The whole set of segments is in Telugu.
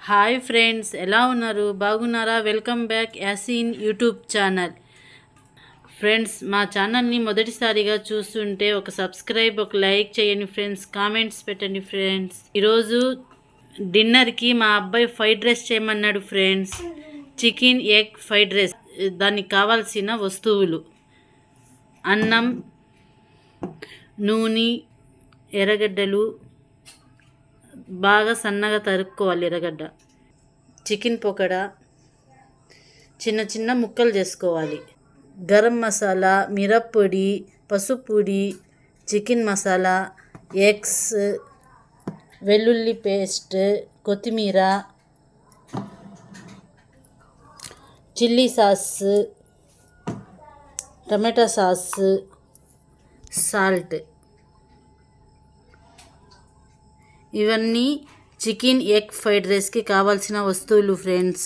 హాయ్ ఫ్రెండ్స్, ఎలా ఉన్నారు? బాగున్నారా? Welcome back Yaseen YouTube channel. Friends, మా ఛానల్ని మొదటిసారిగా చూస్తుంటే ఒక సబ్స్క్రైబ్, ఒక లైక్ చేయండి ఫ్రెండ్స్. కామెంట్స్ పెట్టండి ఫ్రెండ్స్. ఈరోజు డిన్నర్కి మా అబ్బాయి ఫ్రైడ్ రైస్ చేయమన్నాడు friends. Chicken egg fried rice. దానికి కావాల్సిన వస్తువులు: అన్నం, నూనె, ఎర్రగడ్డలు బాగా సన్నగా తరుక్కోవాలి, ఎర్రగడ్డ, చికెన్ పకోడా చిన్న చిన్న ముక్కలు చేసుకోవాలి, గరం మసాలా, మిరప్పొడి, పసుపు పొడి, చికెన్ మసాలా, ఎగ్స్, వెల్లుల్లి పేస్ట్, కొత్తిమీర, చిల్లీ సాస్, టమాటా సాస్, సాల్ట్. ఇవన్నీ చికెన్ ఎగ్ ఫ్రైడ్ రైస్కి కావాల్సిన వస్తువులు ఫ్రెండ్స్.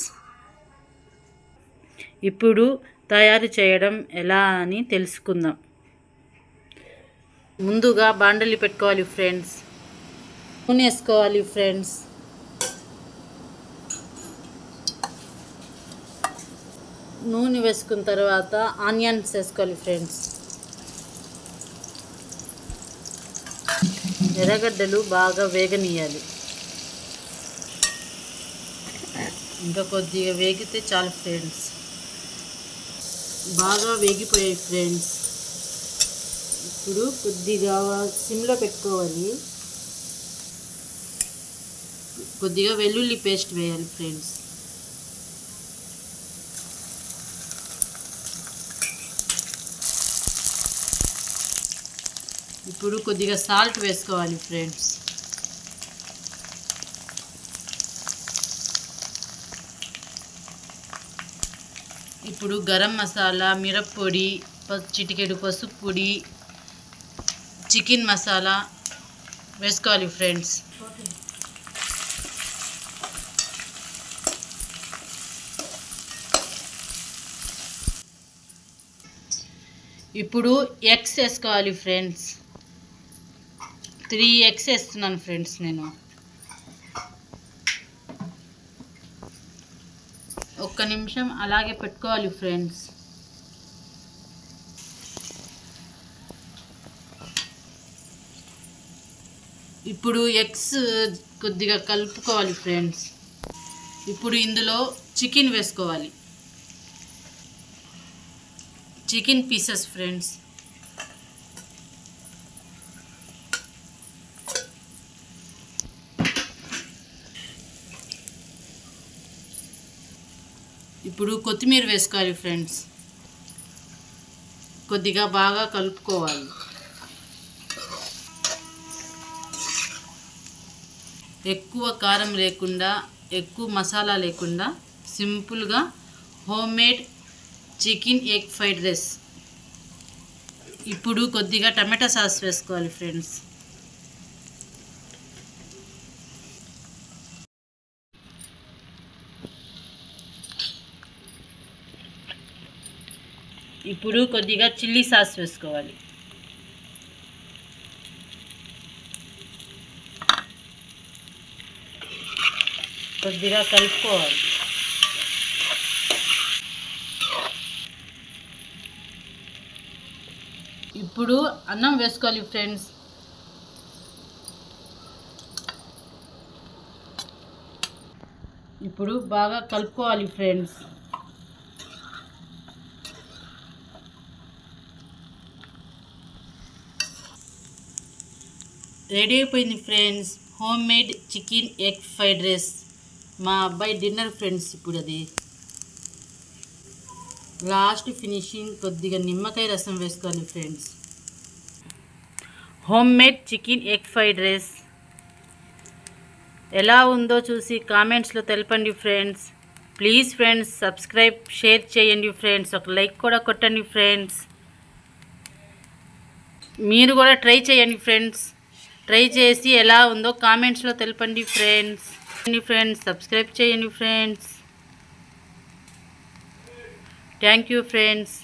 ఇప్పుడు తయారు చేయడం ఎలా అని తెలుసుకుందాం. ముందుగా బాండలి పెట్టుకోవాలి ఫ్రెండ్స్. నూనె వేసుకోవాలి ఫ్రెండ్స్. నూనె వేసుకున్న తర్వాత ఆనియన్స్ వేసుకోవాలి ఫ్రెండ్స్. ఎర్రగడ్డలు బాగా వేగనీయాలి. ఇంకా కొద్దిగా వేగితే చాలు ఫ్రెండ్స్. బాగా వేగిపోయాయి ఫ్రెండ్స్. ఇప్పుడు కొద్దిగా సిమ్లో పెట్టుకోవాలి. కొద్దిగా వెల్లుల్లి పేస్ట్ వేయాలి ఫ్రెండ్స్. ఇప్పుడు కొద్దిగా సాల్ట్ వేసుకోవాలి ఫ్రెండ్స్. ఇప్పుడు గరం మసాలా, మిరప్పొడి, చిటికెడు పసుపు పొడి, చికెన్ మసాలా వేసుకోవాలి ఫ్రెండ్స్. ఇప్పుడు ఎగ్స్ వేసుకోవాలి ఫ్రెండ్స్. 3 ఎగ్స్ వేస్తున్నాను ఫ్రెండ్స్ నేను. ఒక్క నిమిషం అలాగే పెట్టుకోవాలి ఫ్రెండ్స్. ఇప్పుడు ఎగ్స్ కొద్దిగా కలుపుకోవాలి ఫ్రెండ్స్. ఇప్పుడు ఇందులో చికెన్ వేసుకోవాలి. Chicken pieces friends. ఇప్పుడు కొత్తిమీర వేసుకోవాలి ఫ్రెండ్స్. కొద్దిగా బాగా కలుపుకోవాలి. ఎక్కువ కారం లేకుండా, ఎక్కువ మసాలా లేకుండా సింపుల్గా home made chicken egg fried rice. ఇప్పుడు కొద్దిగా టమాటా సాస్ వేసుకోవాలి ఫ్రెండ్స్. ఇప్పుడు కొద్దిగా చిల్లీ సాస్ వేసుకోవాలి. కొద్దిగా కలుపుకోవాలి. ఇప్పుడు అన్నం వేసుకోవాలి ఫ్రెండ్స్. ఇప్పుడు బాగా కలుపుకోవాలి ఫ్రెండ్స్. రెడీ అయిపోయింది friends, home made chicken egg fried rice. మా అబ్బాయి డిన్నర్ ఫ్రెండ్స్. ఇప్పుడు అది లాస్ట్ ఫినిషింగ్ కొద్దిగా నిమ్మకాయ రసం వేసుకోవాలి friends. Home made chicken egg fried rice ఎలా ఉందో చూసి కామెంట్స్లో తెలపండి friends. Please friends, subscribe, share చేయండి ఫ్రెండ్స్. ఒక లైక్ కూడా కొట్టండి ఫ్రెండ్స్. మీరు కూడా ట్రై చేయండి ఫ్రెండ్స్. ట్రై చేసి ఎలా ఉందో కామెంట్స్లో తెలపండి ఫ్రెండ్స్. సబ్స్క్రైబ్ చేయండి ఫ్రెండ్స్. Thank you friends.